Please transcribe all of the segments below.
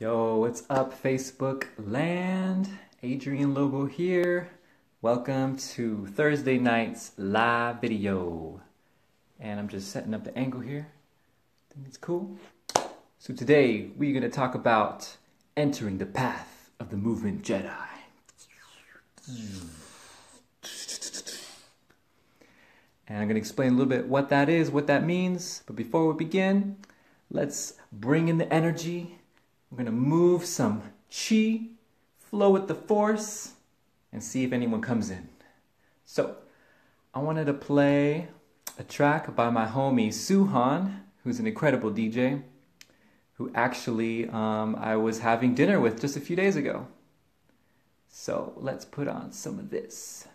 Yo, what's up, Facebook land? Adrian Logo here. Welcome to Thursday night's live video. And I'm just setting up the angle here. I think it's cool. So today we're going to talk about entering the path of the movement Jedi. And I'm going to explain a little bit what that is, what that means. But before we begin, let's bring in the energy. We're going to move some chi, flow with the force, and see if anyone comes in. So, I wanted to play a track by my homie Suhan, who's an incredible DJ, who actually I was having dinner with just a few days ago. So, let's put on some of this.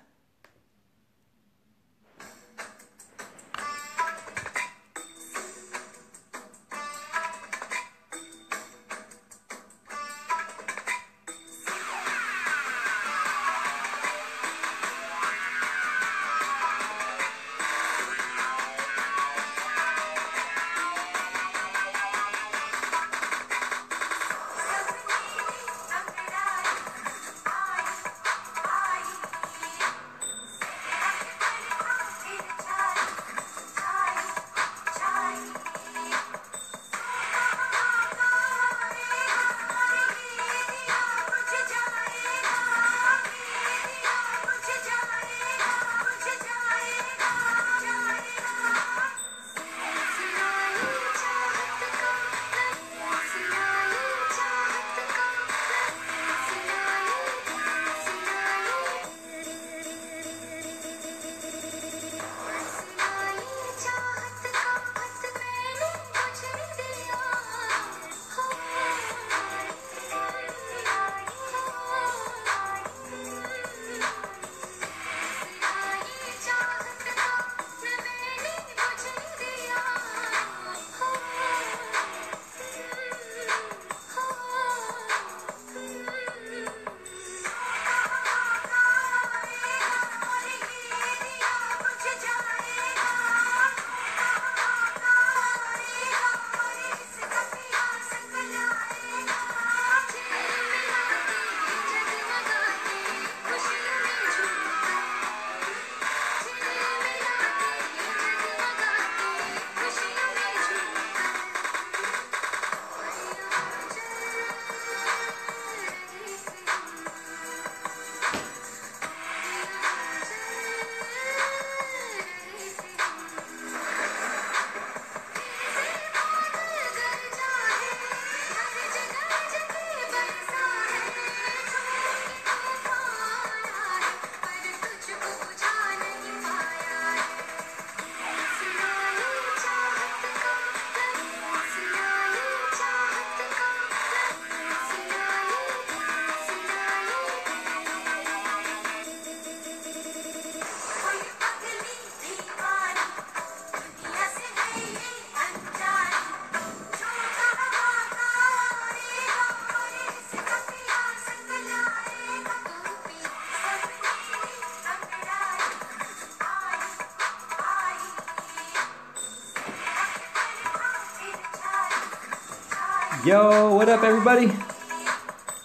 Yo, what up everybody?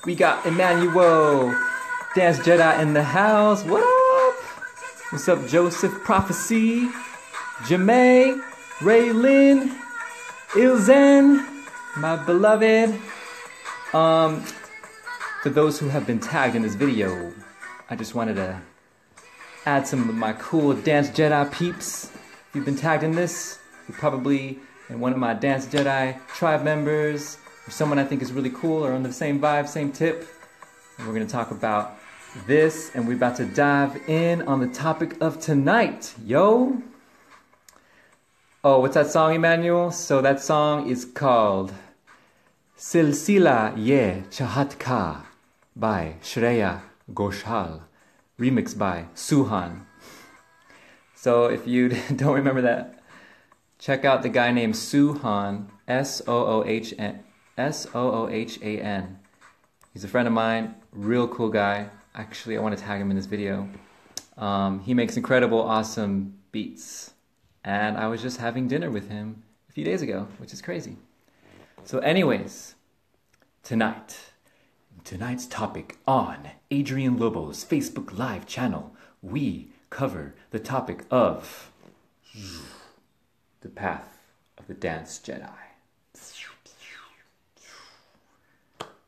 We got Emmanuel, Dance Jedi in the house. What up? What's up Joseph Prophecy, Jamae, Raylin, Ilzen, my beloved. For those who have been tagged in this video, I just wanted to add some of my cool Dance Jedi peeps. If you've been tagged in this, you're probably in one of my Dance Jedi tribe members, or someone I think is really cool or on the same vibe, same tip. And we're going to talk about this, and we're about to dive in on the topic of tonight. Yo! Oh, what's that song, Emmanuel? So that song is called Silsila Ye Chahat Ka by Shreya Ghoshal, remixed by Suhan. So if you don't remember that, check out the guy named Suhan, S-O-O-H-A-N. He's a friend of mine, real cool guy. Actually, I want to tag him in this video. He makes incredible, awesome beats. And I was just having dinner with him a few days ago, which is crazy. So anyways, Tonight's topic on Adrian Lobo's Facebook Live channel, we cover the topic of the path of the Dance Jedi.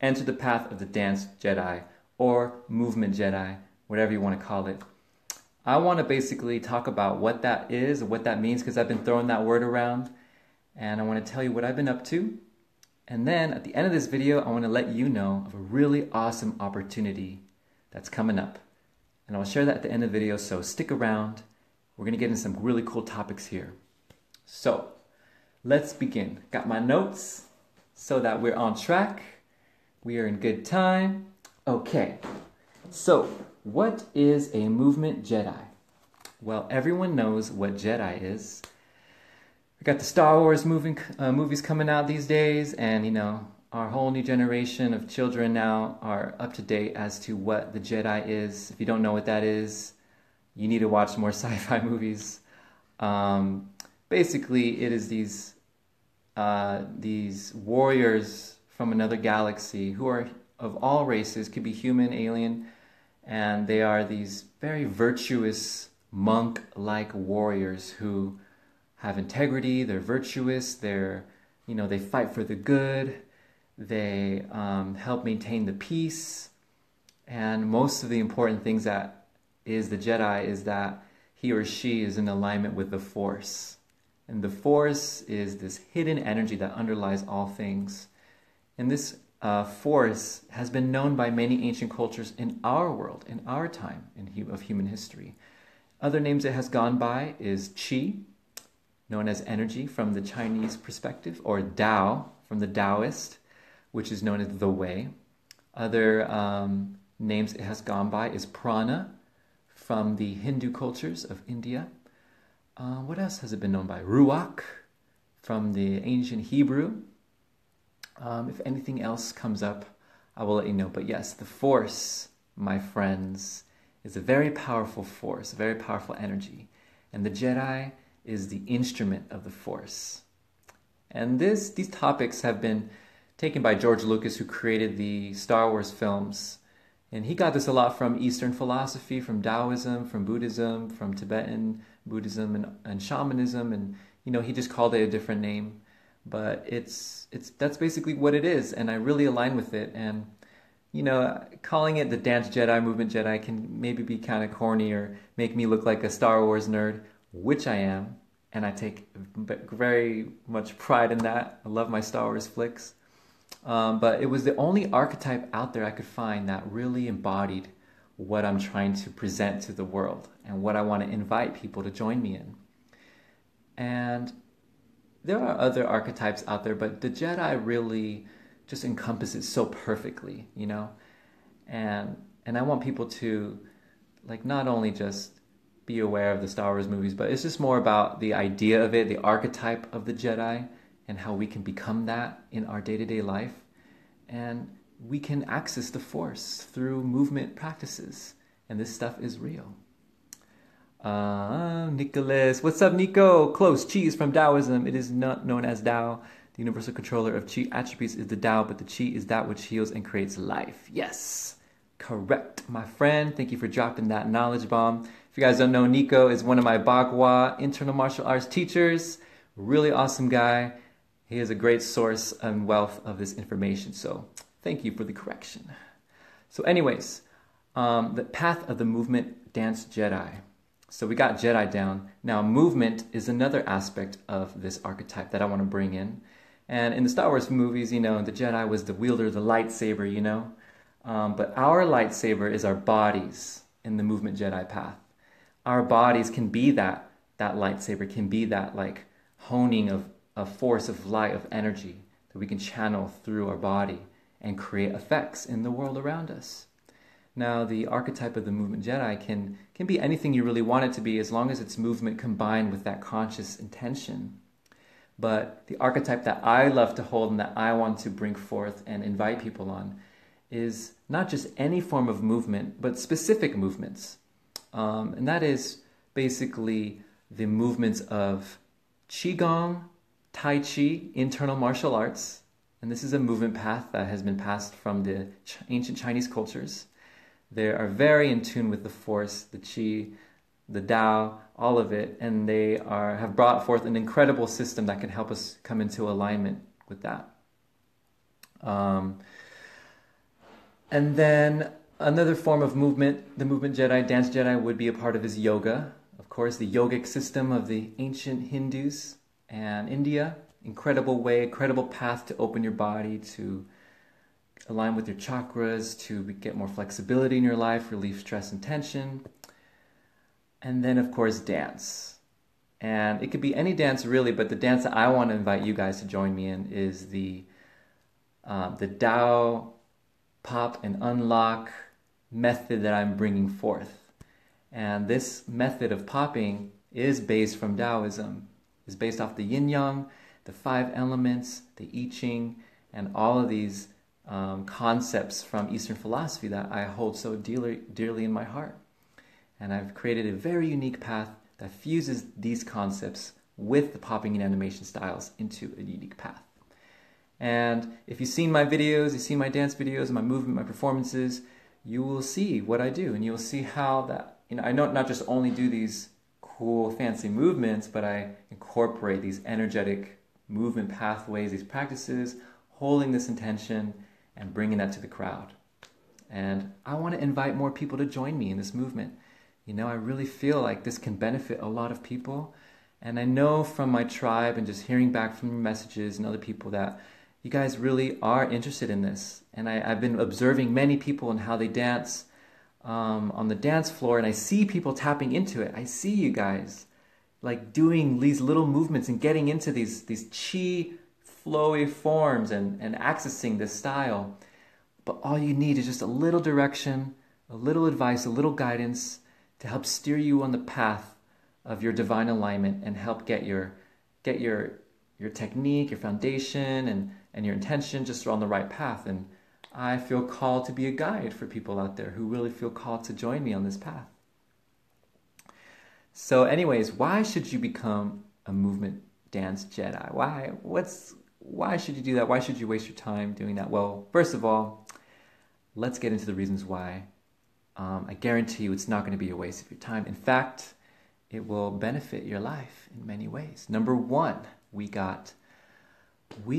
Enter the path of the Dance Jedi, or Movement Jedi, whatever you want to call it. I want to basically talk about what that is, what that means, because I've been throwing that word around, and I want to tell you what I've been up to. And then at the end of this video, I want to let you know of a really awesome opportunity that's coming up. And I'll share that at the end of the video, so stick around. We're going to get into some really cool topics here. So, let's begin. Got my notes so that we're on track. We are in good time. Okay, so what is a movement Jedi? Well, everyone knows what Jedi is. We got the Star Wars movies coming out these days, and you know, our whole new generation of children now are up to date as to what the Jedi is. If you don't know what that is, you need to watch more sci-fi movies. Basically, it is these warriors from another galaxy who are of all races, could be human, alien, and they are these very virtuous monk-like warriors who have integrity. They're virtuous. They fight for the good. They help maintain the peace. And most of the important things that is the Jedi is that he or she is in alignment with the Force. And the Force is this hidden energy that underlies all things. And this Force has been known by many ancient cultures in our world, in our time of human history. Other names it has gone by is Qi, known as energy from the Chinese perspective, or Tao from the Taoist, which is known as the Way. Other names it has gone by is Prana from the Hindu cultures of India. What else has it been known by? Ruach from the ancient Hebrew. If anything else comes up, I will let you know. But yes, the Force, my friends, is a very powerful force, a very powerful energy. And the Jedi is the instrument of the Force. And these topics have been taken by George Lucas, who created the Star Wars films. And he got this a lot from Eastern philosophy, from Taoism, from Buddhism, from Tibetan Buddhism and shamanism. And, you know, he just called it a different name. But that's basically what it is. And I really align with it. And, you know, calling it the Dance Jedi, Movement Jedi can maybe be kind of corny or make me look like a Star Wars nerd, which I am, and I take very much pride in that. I love my Star Wars flicks. But it was the only archetype out there I could find that really embodied what I'm trying to present to the world and what I want to invite people to join me in. And there are other archetypes out there, but the Jedi really just encompasses so perfectly, you know? And I want people to, like, not only just be aware of the Star Wars movies, but it's just more about the idea of it, the archetype of the Jedi, and how we can become that in our day-to-day life. And we can access the Force through movement practices. And this stuff is real. Nicholas. What's up, Nico? Close. Qi is from Taoism. It is not known as Tao. The universal controller of Qi attributes is the Tao, but the Qi is that which heals and creates life. Yes. Correct, my friend. Thank you for dropping that knowledge bomb. If you guys don't know, Nico is one of my Bagua internal martial arts teachers. Really awesome guy. He is a great source and wealth of this information. So thank you for the correction. So anyways, the path of the movement Dance Jedi. So we got Jedi down. Now movement is another aspect of this archetype that I want to bring in. And in the Star Wars movies, you know, the Jedi was the wielder of the lightsaber, you know. But our lightsaber is our bodies in the movement Jedi path. Our bodies can be that lightsaber, can be that like honing of a force of light, of energy that we can channel through our body and create effects in the world around us. Now, the archetype of the movement Jedi can be anything you really want it to be, as long as it's movement combined with that conscious intention. But the archetype that I love to hold and that I want to bring forth and invite people on is not just any form of movement, but specific movements. And that is basically the movements of Qigong, Tai Chi, internal martial arts, And this is a movement path that has been passed from the ancient Chinese cultures. They are very in tune with the force, the qi, the Tao, all of it, and they have brought forth an incredible system that can help us come into alignment with that. And then another form of movement, the movement Jedi, dance Jedi, would be a part of is yoga. Of course, the yogic system of the ancient Hindus and India. Incredible way, incredible path to open your body, to align with your chakras, to get more flexibility in your life, relieve stress and tension. And then, of course, dance. And it could be any dance really, but the dance that I want to invite you guys to join me in is the Tao Pop and Unlock method that I'm bringing forth. And this method of popping is based from Taoism. It's based off the yin-yang, the 5 elements, the I Ching, and all of these concepts from Eastern philosophy that I hold so dearly in my heart. And I've created a very unique path that fuses these concepts with the popping and animation styles into a unique path. And if you've seen my videos, you've seen my dance videos, my movement, my performances, you will see what I do, and you'll see how that, I not just only do these cool, fancy movements, but I incorporate these energetic movement pathways, these practices, holding this intention and bringing that to the crowd. And I want to invite more people to join me in this movement. I really feel like this can benefit a lot of people. And I know from my tribe and just hearing back from your messages and other people that you guys really are interested in this. And I've been observing many people and how they dance on the dance floor, and I see people tapping into it. I see you guys like doing these little movements and getting into these chi flowy forms and accessing this style. But all you need is just a little direction, a little advice, a little guidance to help steer you on the path of your divine alignment and help get your technique, your foundation, and your intention just on the right path. And I feel called to be a guide for people out there who really feel called to join me on this path. So anyways, why should you become a movement dance Jedi? Why should you do that? Why should you waste your time doing that? Well, first of all, let's get into the reasons why. I guarantee you it's not going to be a waste of your time. In fact, it will benefit your life in many ways. Number one, we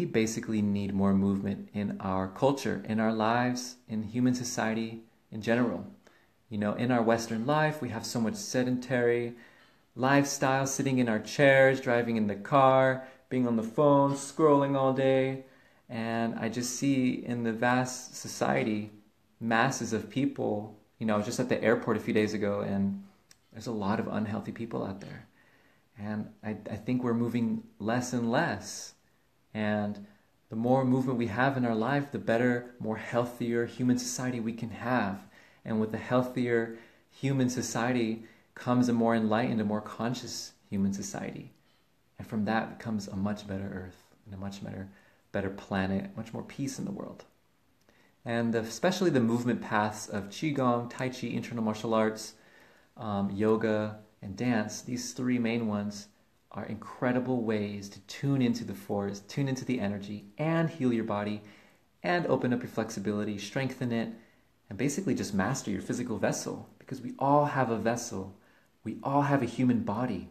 basically need more movement in our culture, in our lives, in human society in general. In our Western life, we have so much sedentary lifestyle, sitting in our chairs, driving in the car, being on the phone, scrolling all day. And I just see in the vast society, masses of people. I was just at the airport a few days ago, and there's a lot of unhealthy people out there. And I think we're moving less and less. And the more movement we have in our life, the better, more healthier human society we can have. And with a healthier human society comes a more enlightened, a more conscious human society. And from that comes a much better earth and a much better planet, much more peace in the world. And especially the movement paths of Qigong, Tai Chi, internal martial arts, yoga, and dance, these 3 main ones are incredible ways to tune into the force, tune into the energy, and heal your body, and open up your flexibility, strengthen it, and basically just master your physical vessel. Because we all have a vessel. We all have a human body.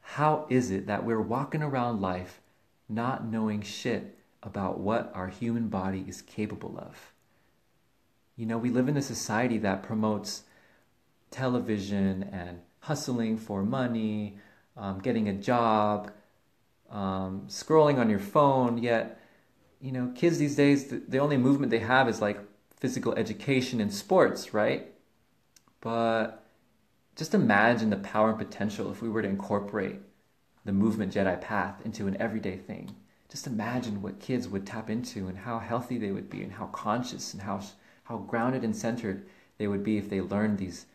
How is it that we're walking around life not knowing shit about what our human body is capable of? We live in a society that promotes television and hustling for money, getting a job, scrolling on your phone. Yet, kids these days, the only movement they have is like physical education and sports, right? But just imagine the power and potential if we were to incorporate the movement Jedi path into an everyday thing. Just imagine what kids would tap into and how healthy they would be and how conscious and how grounded and centered they would be if they learned these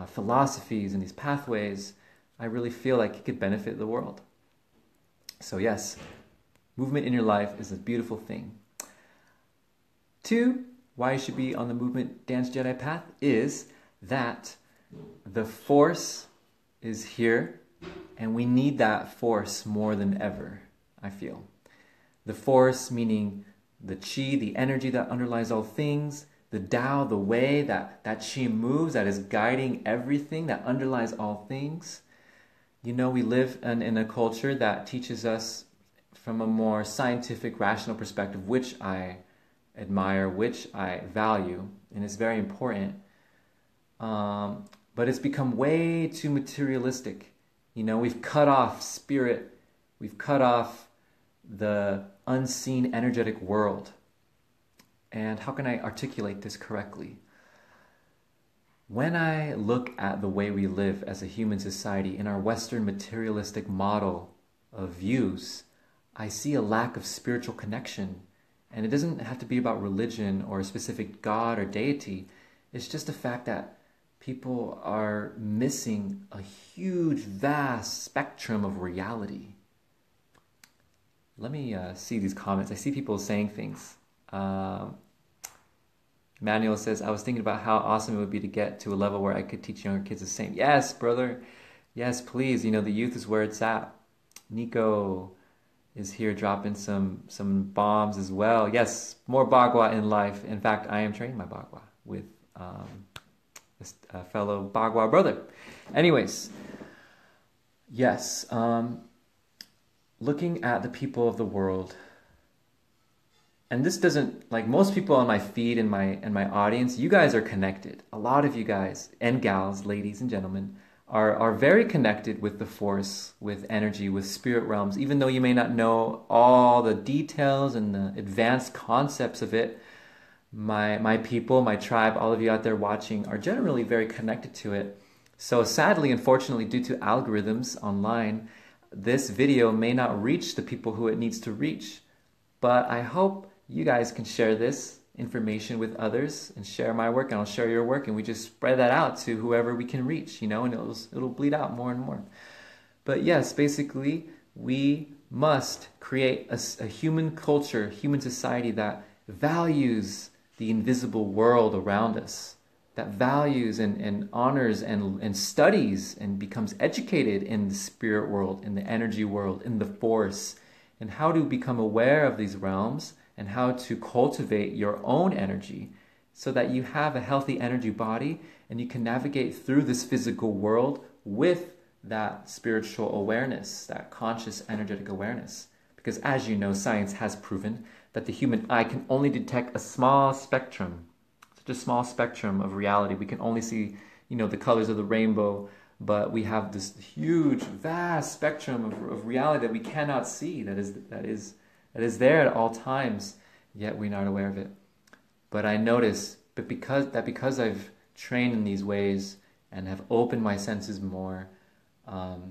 philosophies and these pathways. I really feel like it could benefit the world. So yes, movement in your life is a beautiful thing. 2, why you should be on the movement dance Jedi path is that the force is here, and we need that force more than ever, I feel. The Force, meaning the Qi, the energy that underlies all things. The Tao, the way that Qi moves, that is guiding everything, that underlies all things. You know, we live in a culture that teaches us from a more scientific, rational perspective, which I admire, which I value, and it's very important. But it's become way too materialistic. You know, we've cut off spirit, we've cut off the unseen energetic world. And how can I articulate this correctly? When I look at the way we live as a human society in our Western materialistic model of views, I see a lack of spiritual connection. And it doesn't have to be about religion or a specific god or deity. It's just the fact that people are missing a huge, vast spectrum of reality. Let me see these comments. I see people saying things. Manuel says, I was thinking about how awesome it would be to get to a level where I could teach younger kids the same. Yes, brother. Yes, please. You know, the youth is where it's at. Nico is here dropping some bombs as well. Yes, more Bagua in life. In fact, I am training my Bagua with a fellow Bagua brother. Anyways, yes, looking at the people of the world, and this doesn't, like most people on my feed and my audience, you guys are connected. A lot of you guys and gals, ladies and gentlemen, are very connected with the Force, with energy, with spirit realms, even though you may not know all the details and the advanced concepts of it. My people, my tribe, all of you out there watching are generally very connected to it. So sadly, unfortunately, due to algorithms online, this video may not reach the people who it needs to reach. But I hope you guys can share this information with others and share my work, and I'll share your work, and we just spread that out to whoever we can reach, you know, and it'll bleed out more and more. But yes, basically, we must create a human culture, human society that values the invisible world around us, that values and honors and studies and becomes educated in the spirit world, in the energy world, in the Force, and how to become aware of these realms and how to cultivate your own energy so that you have a healthy energy body and you can navigate through this physical world with that spiritual awareness, that conscious energetic awareness. Because as you know, science has proven that the human eye can only detect a small spectrum, such a small spectrum of reality. We can only see, you know, the colors of the rainbow, but we have this huge, vast spectrum of reality that we cannot see, that is there at all times, yet we're not aware of it. But I notice, because I've trained in these ways and have opened my senses more,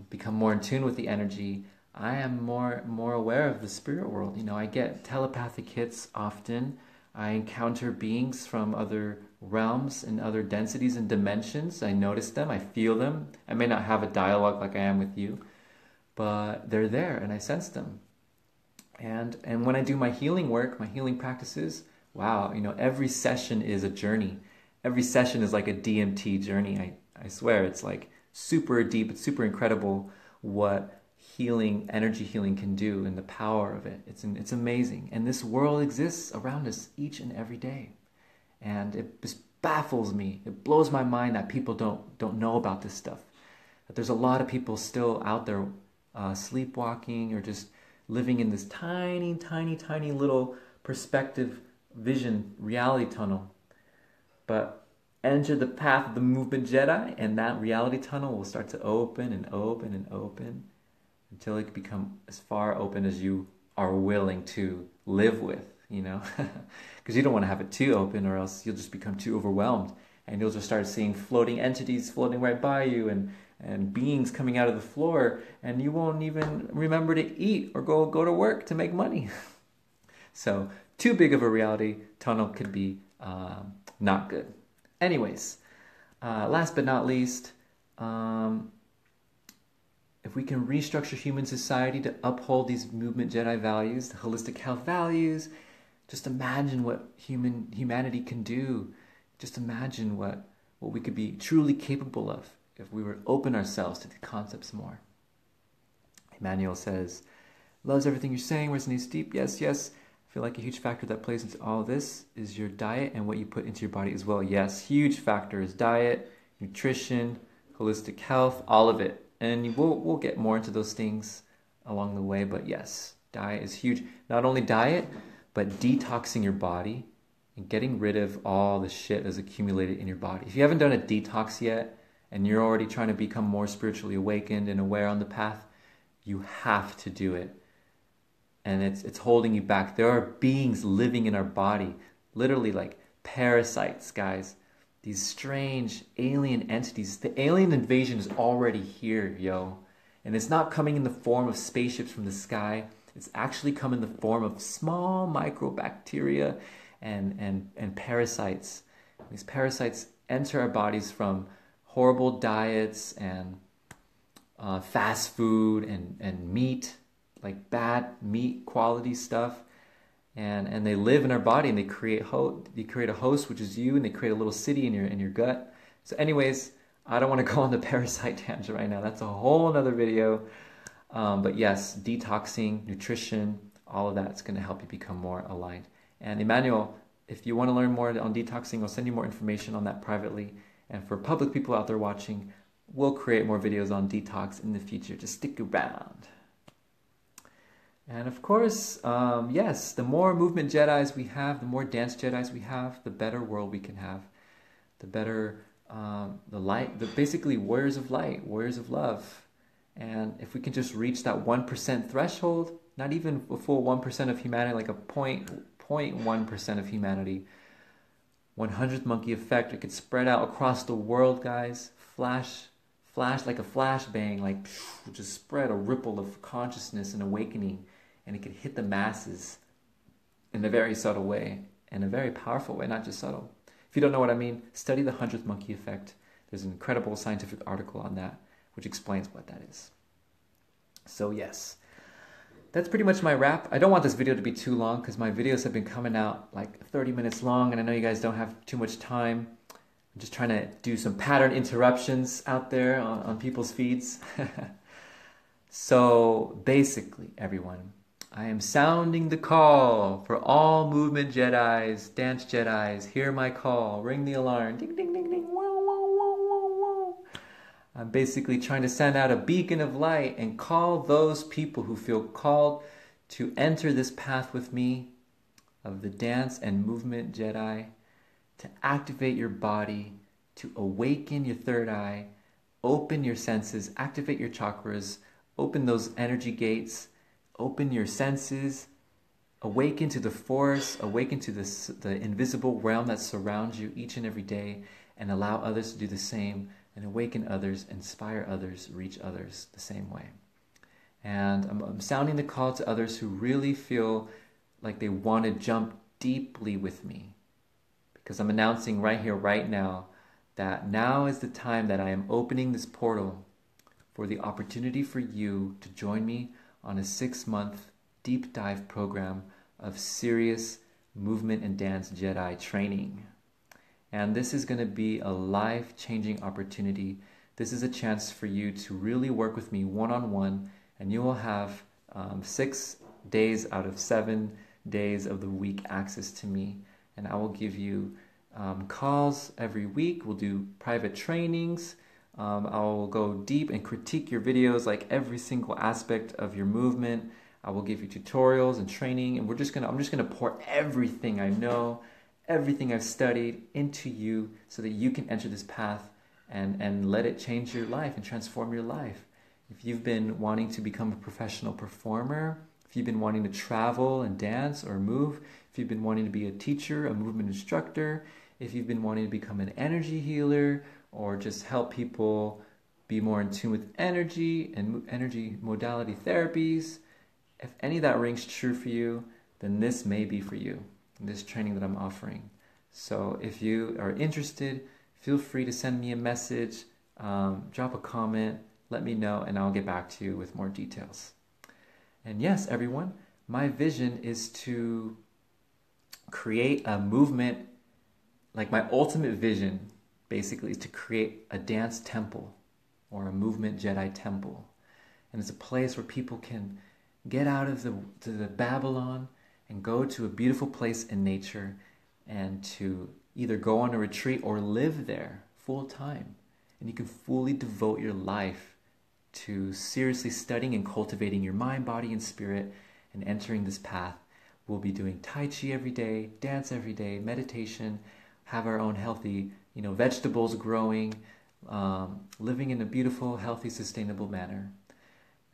become more in tune with the energy, I am more aware of the spirit world. You know, I get telepathic hits often. I encounter beings from other realms and other densities and dimensions. I notice them, I feel them. I may not have a dialogue like I am with you, but they're there and I sense them. And when I do my healing work, my healing practices, wow, you know, every session is a journey. Every session is like a DMT journey. I swear, it's like super deep, it's super incredible what healing, energy healing can do and the power of it. It's amazing. And this world exists around us each and every day. And it just baffles me. It blows my mind that people don't know about this stuff. That there's a lot of people still out there sleepwalking or just living in this tiny, tiny, tiny little perspective, vision, reality tunnel. But enter the path of the movement Jedi, and that reality tunnel will start to open and open and open until it can become as far open as you are willing to live with, you know? Because you don't want to have it too open, or else you'll just become too overwhelmed, and you'll just start seeing floating entities floating right by you, and beings coming out of the floor, and you won't even remember to eat or go to work to make money. So too big of a reality tunnel could be not good. Anyways, last but not least, if we can restructure human society to uphold these movement Jedi values, the holistic health values, just imagine what humanity can do. Just imagine what we could be truly capable of if we were to open ourselves to the concepts more. Emmanuel says, loves everything you're saying, resonates deep. Yes, yes. I feel like a huge factor that plays into all this is your diet and what you put into your body as well. Yes, huge factor is diet, nutrition, holistic health, all of it. And we'll get more into those things along the way. But yes, diet is huge. Not only diet, but detoxing your body and getting rid of all the shit that's accumulated in your body. If you haven't done a detox yet and you're already trying to become more spiritually awakened and aware on the path, you have to do it. And it's holding you back. There are beings living in our body, literally like parasites, guys. These strange alien entities. The alien invasion is already here, yo. And it's not coming in the form of spaceships from the sky. It's actually come in the form of small microbacteria and parasites. These parasites enter our bodies from horrible diets and fast food and meat, like bad meat quality stuff. And they live in our body and they create a host, which is you, and they create a little city in your gut. So anyways, I don't want to go on the parasite tangent right now. That's a whole other video. But yes, detoxing, nutrition, all of that's going to help you become more aligned. And Emmanuel, if you want to learn more on detoxing, I'll send you more information on that privately. And for public people out there watching, we'll create more videos on detox in the future. Just stick around. And of course, yes, the more movement Jedis we have, the more dance Jedis we have, the better world we can have. The better, the light, basically warriors of light, warriors of love. And if we can just reach that 1% threshold, not even a full 1% of humanity, like a 0.1% of humanity, 100th monkey effect, it could spread out across the world, guys. Flash like a flashbang, like just spread a ripple of consciousness and awakening. And it could hit the masses in a very subtle way, in a very powerful way, not just subtle. If you don't know what I mean, study the 100th monkey effect. There's an incredible scientific article on that, which explains what that is. So yes, that's pretty much my wrap. I don't want this video to be too long because my videos have been coming out like 30 minutes long, and I know you guys don't have too much time. I'm just trying to do some pattern interruptions out there on people's feeds. So basically, everyone, I am sounding the call for all movement Jedis, dance Jedis. Hear my call. Ring the alarm. Ding, ding, ding, ding. Wow, wow, wow, wow, wow. I'm basically trying to send out a beacon of light and call those people who feel called to enter this path with me of the dance and movement Jedi, to activate your body, to awaken your third eye, open your senses, activate your chakras, open those energy gates, open your senses, awaken to the force, awaken to the invisible realm that surrounds you each and every day, and allow others to do the same, and awaken others, inspire others, reach others the same way. And I'm sounding the call to others who really feel like they want to jump deeply with me, because I'm announcing right here, right now, that now is the time that I am opening this portal for the opportunity for you to join me on a 6-month deep dive program of serious movement and dance Jedi training. And this is going to be a life-changing opportunity. This is a chance for you to really work with me one-on-one, and you will have 6 days out of 7 days of the week access to me. And I will give you calls every week. We'll do private trainings. I'll go deep and critique your videos, like every single aspect of your movement. I will give you tutorials and training, and I'm just gonna pour everything I know, everything I've studied into you, so that you can enter this path and let it change your life and transform your life. If you've been wanting to become a professional performer, if you've been wanting to travel and dance or move, if you've been wanting to be a teacher, a movement instructor, if you've been wanting to become an energy healer, or just help people be more in tune with energy and energy modality therapies, if any of that rings true for you, then this may be for you, this training that I'm offering. So if you are interested, feel free to send me a message, drop a comment, let me know, and I'll get back to you with more details. And yes, everyone, my vision is to create a movement, like my ultimate vision basically is to create a dance temple or a movement Jedi temple. And it's a place where people can get out of the Babylon and go to a beautiful place in nature, and to either go on a retreat or live there full time. And you can fully devote your life to seriously studying and cultivating your mind, body, and spirit, and entering this path. We'll be doing Tai Chi every day, dance every day, meditation, have our own healthy, vegetables growing, living in a beautiful, healthy, sustainable manner.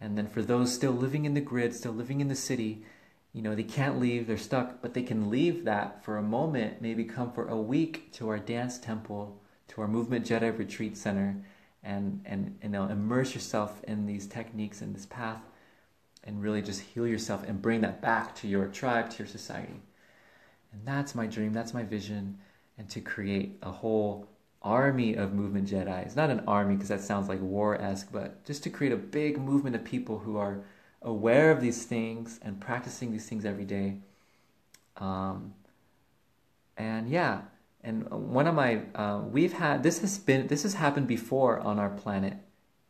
And then for those still living in the grid, still living in the city, they can't leave, they're stuck, but they can leave that for a moment, maybe come for a week to our dance temple, to our Movement Jedi Retreat Center, and immerse yourself in these techniques and this path, and really just heal yourself and bring that back to your tribe, to your society. And that's my dream, that's my vision, and to create a whole army of Movement Jedi. It's not an army because that sounds like war-esque, but just to create a big movement of people who are aware of these things and practicing these things every day. And one of my this has happened before on our planet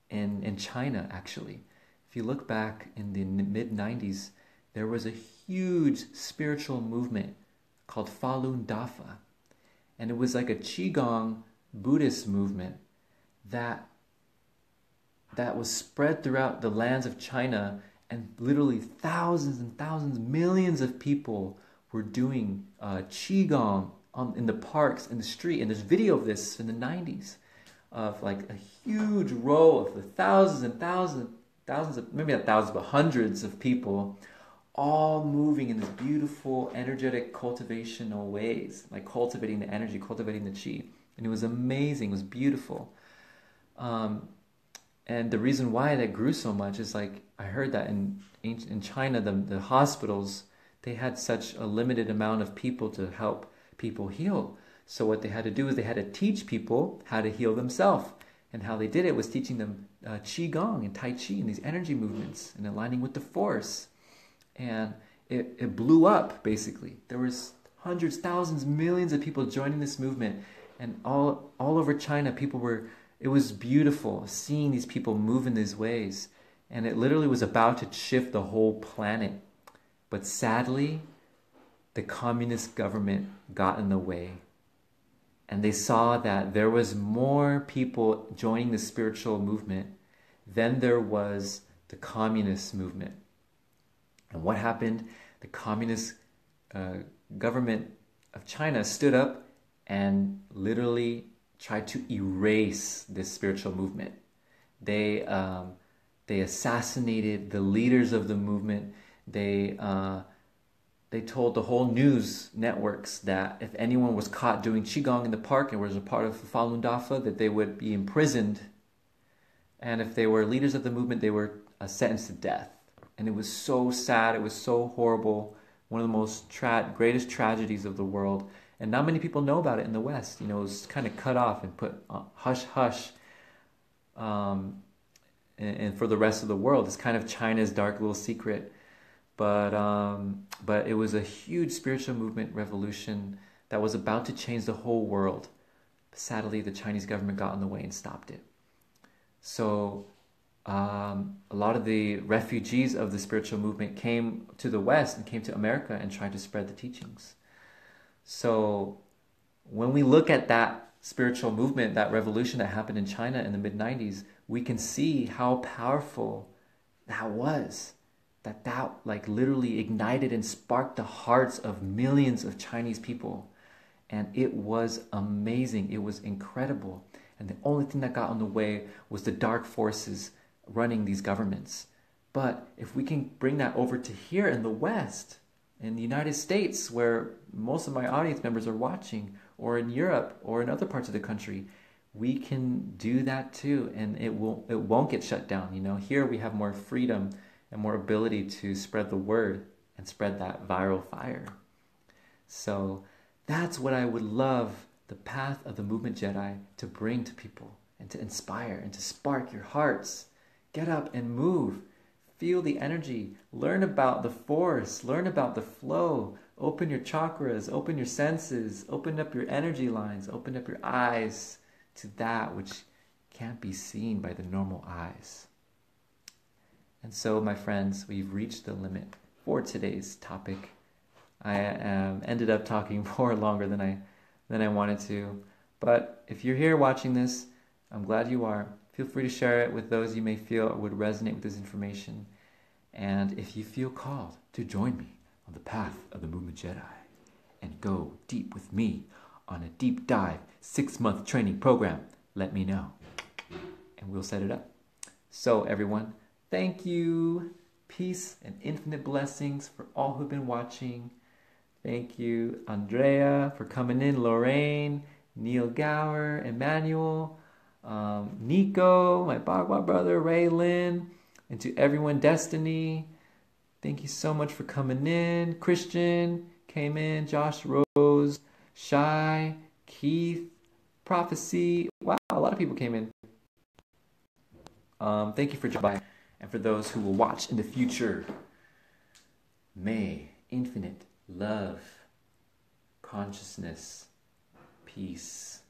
in China, actually. If you look back in the mid-90s, there was a huge spiritual movement called Falun Dafa, and it was like a Qigong Buddhist movement that was spread throughout the lands of China, and literally thousands and thousands, millions of people were doing Qigong in the parks, in the street. And there's video of this in the 90s of like a huge row of the thousands and thousands of, maybe not thousands, but hundreds of people, all moving in this beautiful, energetic, cultivational ways, like cultivating the energy, cultivating the chi. And it was amazing, it was beautiful. And the reason why that grew so much is, like, I heard that in China, the hospitals, they had such a limited amount of people to help people heal. So what they had to do is they had to teach people how to heal themselves. And how they did it was teaching them Qigong and Tai Chi and these energy movements and aligning with the force. And it blew up, basically. There was hundreds, thousands, millions of people joining this movement. And all over China, it was beautiful seeing these people move in these ways. And it literally was about to shift the whole planet. But sadly, the communist government got in the way. And they saw that there was more people joining the spiritual movement than there was the communist movement. And what happened? The communist government of China stood up and literally tried to erase this spiritual movement. They assassinated the leaders of the movement. They told the whole news networks that if anyone was caught doing Qigong in the park and was a part of Falun Dafa, that they would be imprisoned. And if they were leaders of the movement, they were sentenced to death. And it was so sad. It was so horrible. One of the most greatest tragedies of the world. And not many people know about it in the West. It was kind of cut off and put hush hush. And for the rest of the world, it's kind of China's dark little secret. But it was a huge spiritual movement revolution that was about to change the whole world. Sadly, the Chinese government got in the way and stopped it. So a lot of the refugees of the spiritual movement came to the West and came to America and tried to spread the teachings. So when we look at that spiritual movement, that revolution that happened in China in the mid-90s, we can see how powerful that was. That like literally ignited and sparked the hearts of millions of Chinese people. And it was amazing. It was incredible. And the only thing that got in the way was the dark forces running these governments. But if we can bring that over to here in the West, in the United States, where most of my audience members are watching, or in Europe, or in other parts of the country, we can do that too, and it won't get shut down. Here we have more freedom and more ability to spread the word and spread that viral fire. So that's what I would love the path of the Movement Jedi to bring to people, and to inspire and to spark your hearts. Get up and move. Feel the energy. Learn about the force. Learn about the flow. Open your chakras. Open your senses. Open up your energy lines. Open up your eyes to that which can't be seen by the normal eyes. And so, my friends, we've reached the limit for today's topic. I ended up talking more longer than I wanted to. But if you're here watching this, I'm glad you are. Feel free to share it with those you may feel would resonate with this information. And if you feel called to join me on the path of the movement Jedi and go deep with me on a deep dive 6-month training program, let me know and we'll set it up. So everyone, thank you. Peace and infinite blessings for all who've been watching. Thank you, Andrea, for coming in, Lorraine, Neil Gower, Emmanuel, Nico, my Bagua brother, Ray Lynn, and to everyone, Destiny. Thank you so much for coming in. Christian came in, Josh Rose, Shy, Keith, Prophecy. Wow, a lot of people came in. Thank you for joining by, and for those who will watch in the future. May infinite love, consciousness, peace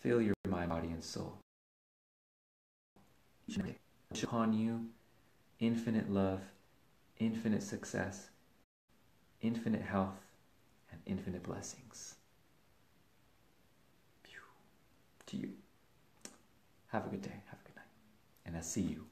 fill your mind, body, and soul. Upon you, infinite love, infinite success, infinite health, and infinite blessings. To you. Have a good day. Have a good night. And I'll see you